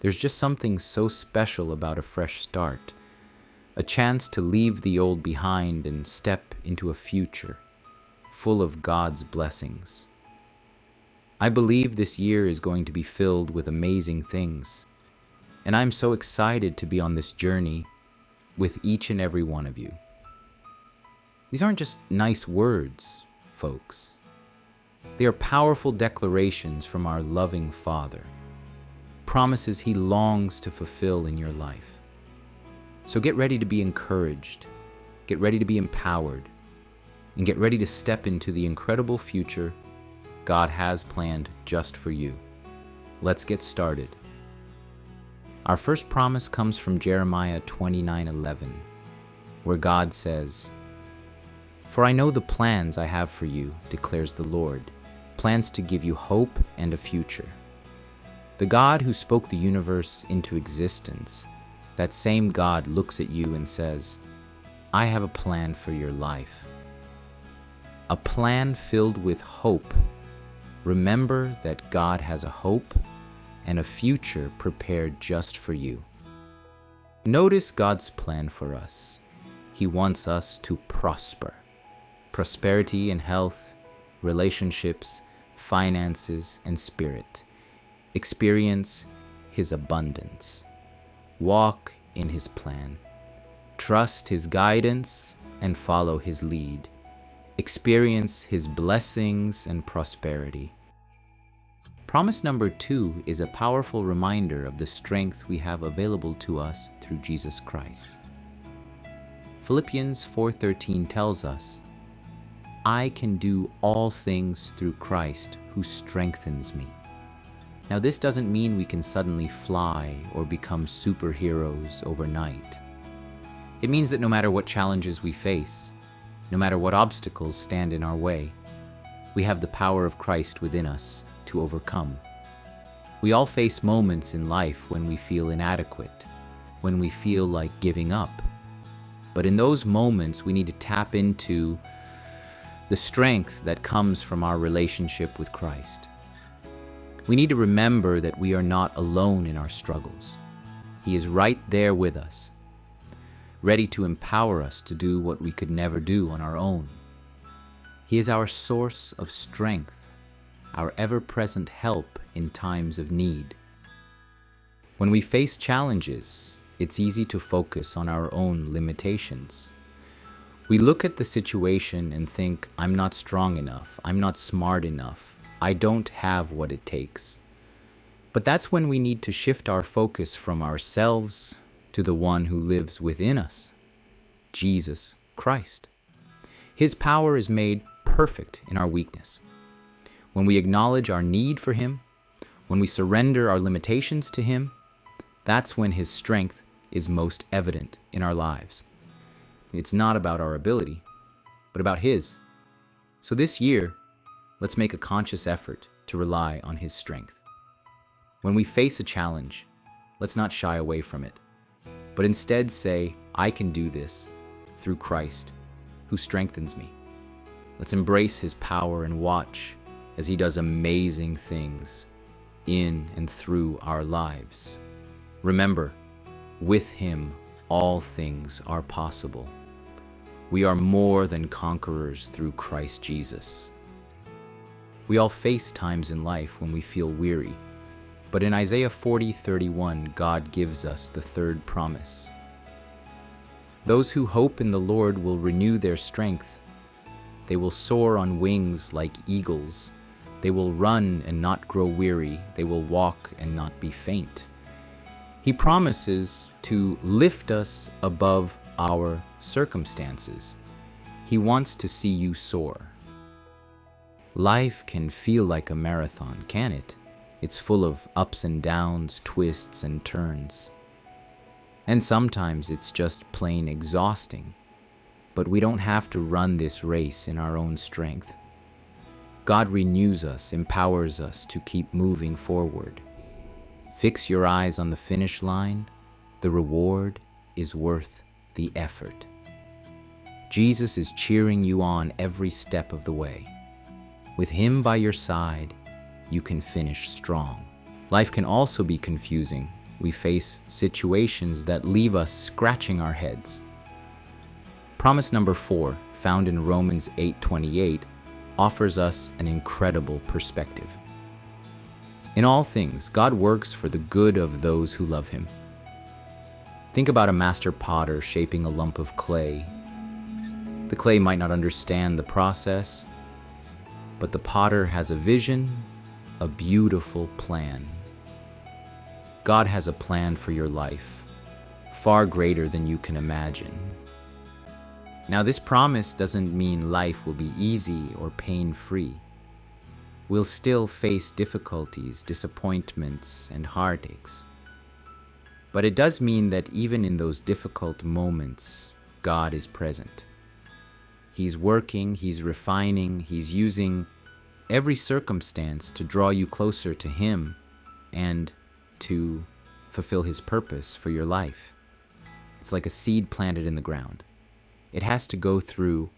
There's just something so special about a fresh start, a chance to leave the old behind and step into a future full of God's blessings. I believe this year is going to be filled with amazing things, and I'm so excited to be on this journey with each and every one of you. These aren't just nice words, folks. They are powerful declarations from our loving Father, promises He longs to fulfill in your life. So get ready to be encouraged, get ready to be empowered, and get ready to step into the incredible future God has planned just for you. Let's get started. Our first promise comes from Jeremiah 29:11, where God says, "For I know the plans I have for you, declares the Lord, plans to give you hope and a future." The God who spoke the universe into existence, that same God looks at you and says, "I have a plan for your life." A plan filled with hope. Remember that God has a hope and a future prepared just for you. Notice God's plan for us. He wants us to prosper. Prosperity in health, relationships, finances, and spirit. Experience His abundance. Walk in His plan. Trust His guidance and follow His lead. Experience His blessings and prosperity. Promise number 2 is a powerful reminder of the strength we have available to us through Jesus Christ. Philippians 4:13 tells us, "I can do all things through Christ who strengthens me." Now, this doesn't mean we can suddenly fly or become superheroes overnight. It means that no matter what challenges we face, no matter what obstacles stand in our way, we have the power of Christ within us to overcome. We all face moments in life when we feel inadequate, when we feel like giving up. But in those moments, we need to tap into the strength that comes from our relationship with Christ. We need to remember that we are not alone in our struggles. He is right there with us, ready to empower us to do what we could never do on our own. He is our source of strength, our ever-present help in times of need. When we face challenges, it's easy to focus on our own limitations. We look at the situation and think, "I'm not strong enough, I'm not smart enough, I don't have what it takes." But that's when we need to shift our focus from ourselves to the one who lives within us, Jesus Christ. His power is made perfect in our weakness. When we acknowledge our need for Him, when we surrender our limitations to Him, that's when His strength is most evident in our lives. It's not about our ability, but about His. So this year, let's make a conscious effort to rely on His strength. When we face a challenge, let's not shy away from it, but instead say, "I can do this through Christ, who strengthens me." Let's embrace His power and watch as He does amazing things in and through our lives. Remember, with Him, all things are possible. We are more than conquerors through Christ Jesus. We all face times in life when we feel weary, but in Isaiah 40:31, God gives us the third promise. "Those who hope in the Lord will renew their strength. They will soar on wings like eagles. They will run and not grow weary. They will walk and not be faint." He promises to lift us above our circumstances. He wants to see you soar. Life can feel like a marathon, can it? It's full of ups and downs, twists and turns. And sometimes it's just plain exhausting. But we don't have to run this race in our own strength. God renews us, empowers us to keep moving forward. Fix your eyes on the finish line. The reward is worth the effort. Jesus is cheering you on every step of the way. With Him by your side, you can finish strong. Life can also be confusing we face situations that leave us scratching our heads. Promise number 4, found in Romans 8:28, offers us an incredible perspective. In all things, God works for the good of those who love Him. Think about a master potter shaping a lump of clay. The clay might not understand the process, but the potter has a vision, a beautiful plan. God has a plan for your life, far greater than you can imagine. Now, this promise doesn't mean life will be easy or pain-free. We'll still face difficulties, disappointments, and heartaches. But it does mean that even in those difficult moments, God is present. He's working, He's refining, He's using every circumstance to draw you closer to Him and to fulfill His purpose for your life. It's like a seed planted in the ground. It has to go through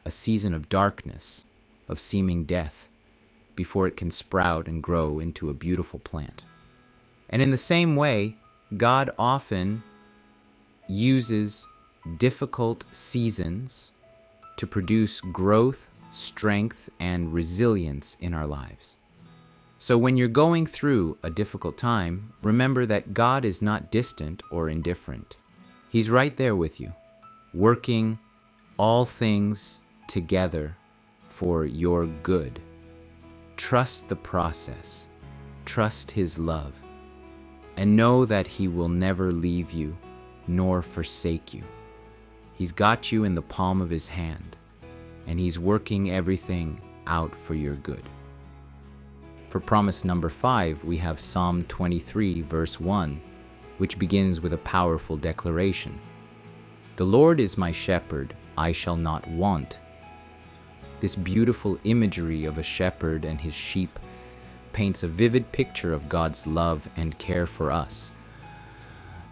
a season of darkness, of seeming death, before it can sprout and grow into a beautiful plant. And in the same way, God often uses difficult seasons to produce growth, strength, and resilience in our lives. So when you're going through a difficult time, remember that God is not distant or indifferent. He's right there with you, working all things together for your good. Trust the process, trust His love, and know that He will never leave you nor forsake you. He's got you in the palm of His hand, and He's working everything out for your good. For promise number 5, we have Psalm 23, verse 1, which begins with a powerful declaration. The Lord is my shepherd, I shall not want. This beautiful imagery of a shepherd and his sheep paints a vivid picture of God's love and care for us.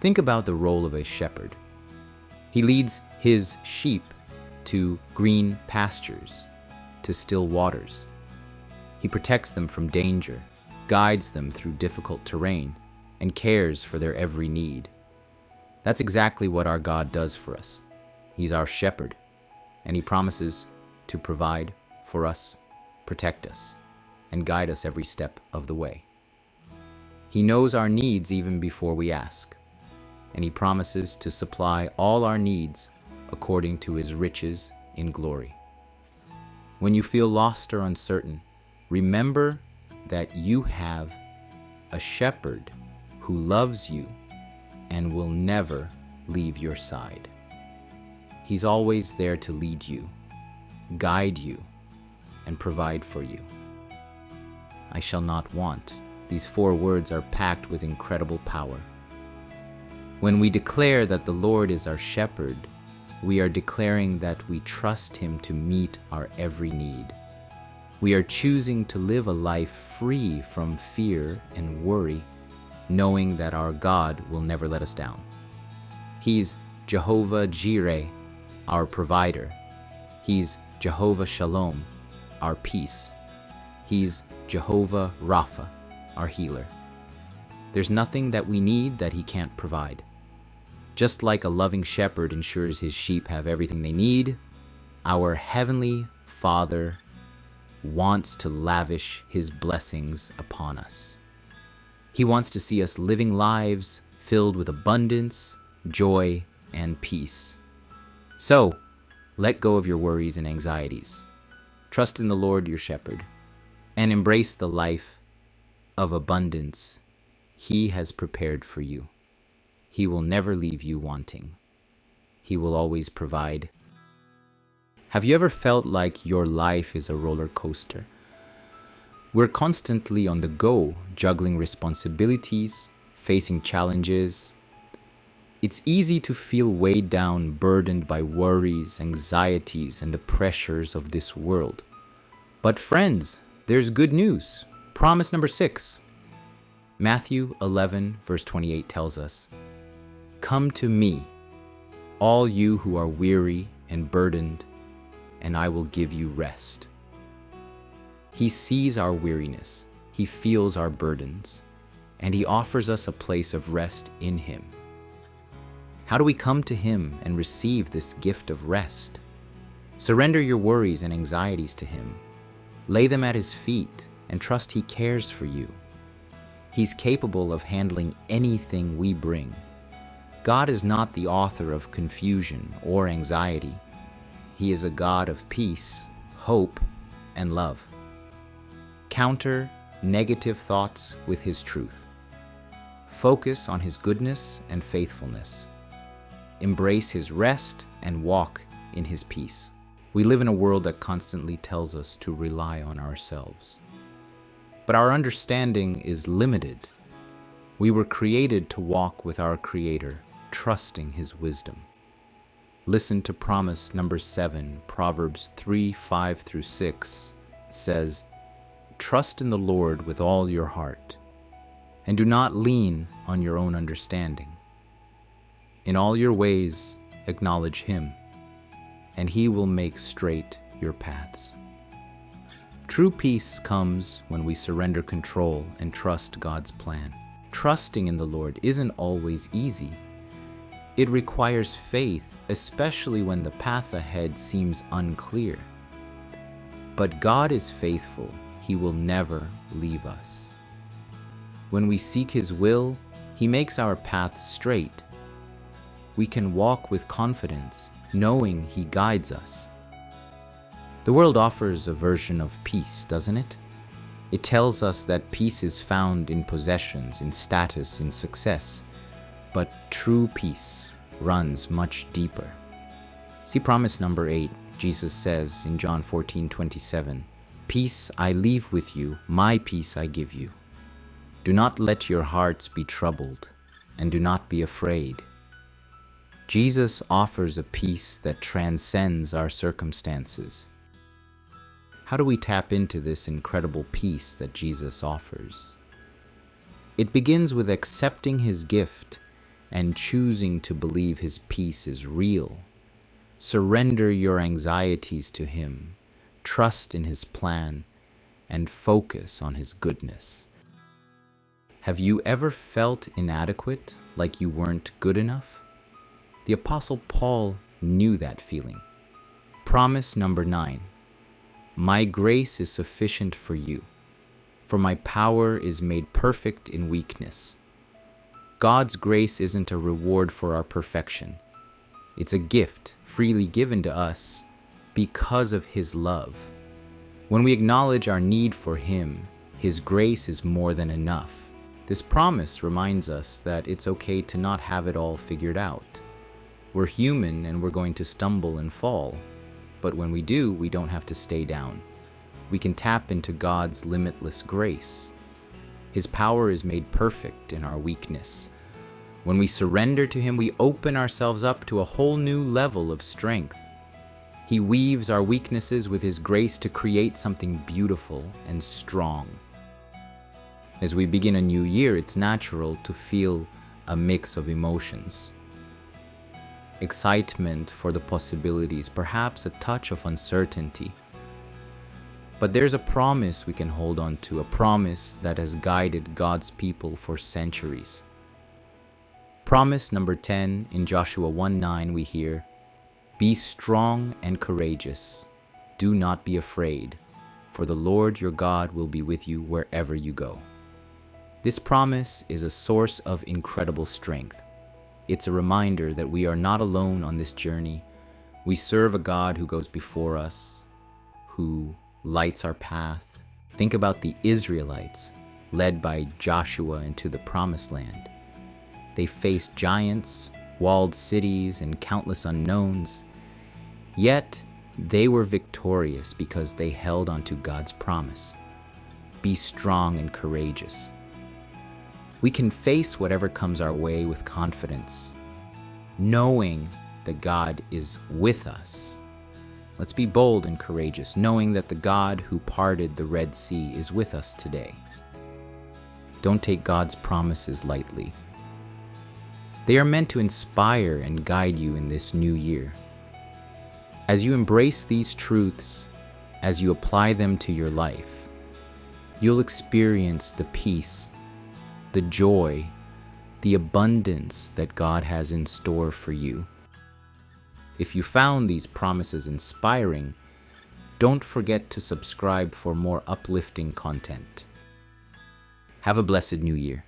Think about the role of a shepherd. He leads his sheep to green pastures, to still waters. He protects them from danger, guides them through difficult terrain, and cares for their every need. That's exactly what our God does for us. He's our shepherd, and He promises to provide for us, protect us, and guide us every step of the way. He knows our needs even before we ask, and He promises to supply all our needs according to His riches in glory. When you feel lost or uncertain, remember that you have a shepherd who loves you and will never leave your side. He's always there to lead you, guide you, and provide for you. I shall not want. These 4 words are packed with incredible power. When we declare that the Lord is our shepherd, we are declaring that we trust Him to meet our every need. We are choosing to live a life free from fear and worry, knowing that our God will never let us down. He's Jehovah Jireh, our provider. He's Jehovah Shalom, our peace. He's Jehovah Rapha, our healer. There's nothing that we need that He can't provide. Just like a loving shepherd ensures his sheep have everything they need, our Heavenly Father wants to lavish His blessings upon us. He wants to see us living lives filled with abundance, joy, and peace. So, let go of your worries and anxieties. Trust in the Lord your shepherd, and embrace the life of abundance He has prepared for you. He will never leave you wanting. He will always provide. Have you ever felt like your life is a roller coaster? We're constantly on the go, juggling responsibilities, facing challenges. It's easy to feel weighed down, burdened by worries, anxieties, and the pressures of this world. But friends, there's good news. Promise number 6. Matthew 11, verse 28 tells us, "Come to me, all you who are weary and burdened, and I will give you rest." He sees our weariness, He feels our burdens, and He offers us a place of rest in Him. How do we come to Him and receive this gift of rest? Surrender your worries and anxieties to Him. Lay them at His feet and trust He cares for you. He's capable of handling anything we bring. God is not the author of confusion or anxiety. He is a God of peace, hope, and love. Counter negative thoughts with His truth. Focus on His goodness and faithfulness. Embrace His rest and walk in His peace. We live in a world that constantly tells us to rely on ourselves. But our understanding is limited. We were created to walk with our Creator, trusting His wisdom. Listen to promise number 7, Proverbs 3:5-6 says, "Trust in the Lord with all your heart, and do not lean on your own understanding. In all your ways acknowledge Him, and He will make straight your paths." True peace comes when we surrender control and trust God's plan. Trusting in the Lord isn't always easy. It requires faith, especially when the path ahead seems unclear. But God is faithful. He will never leave us. When we seek His will, He makes our path straight. We can walk with confidence, knowing He guides us. The world offers a version of peace, doesn't it? It tells us that peace is found in possessions, in status, in success. But true peace runs much deeper. See promise number 8. Jesus says in John 14:27, "Peace I leave with you, my peace I give you. Do not let your hearts be troubled, and do not be afraid." Jesus offers a peace that transcends our circumstances. How do we tap into this incredible peace that Jesus offers? It begins with accepting His gift and choosing to believe His peace is real. Surrender your anxieties to Him, trust in His plan, and focus on His goodness. Have you ever felt inadequate, like you weren't good enough? The Apostle Paul knew that feeling. Promise number 9. My grace is sufficient for you, for my power is made perfect in weakness. God's grace isn't a reward for our perfection. It's a gift freely given to us because of His love. When we acknowledge our need for Him, His grace is more than enough. This promise reminds us that it's okay to not have it all figured out. We're human and we're going to stumble and fall. But when we do, we don't have to stay down. We can tap into God's limitless grace. His power is made perfect in our weakness. When we surrender to Him, we open ourselves up to a whole new level of strength. He weaves our weaknesses with His grace to create something beautiful and strong. As we begin a new year, it's natural to feel a mix of emotions. Excitement for the possibilities, perhaps a touch of uncertainty. But there's a promise we can hold on to, a promise that has guided God's people for centuries. Promise number 10 in Joshua 1:9 we hear, "Be strong and courageous. Do not be afraid, for the Lord your God will be with you wherever you go." This promise is a source of incredible strength. It's a reminder that we are not alone on this journey. We serve a God who goes before us, who lights our path. Think about the Israelites, led by Joshua into the Promised Land. They faced giants, walled cities, and countless unknowns. Yet, they were victorious because they held onto God's promise. Be strong and courageous. We can face whatever comes our way with confidence, knowing that God is with us. Let's be bold and courageous, knowing that the God who parted the Red Sea is with us today. Don't take God's promises lightly. They are meant to inspire and guide you in this new year. As you embrace these truths, as you apply them to your life, you'll experience the peace the joy, the abundance that God has in store for you. If you found these promises inspiring, don't forget to subscribe for more uplifting content. Have a blessed new year.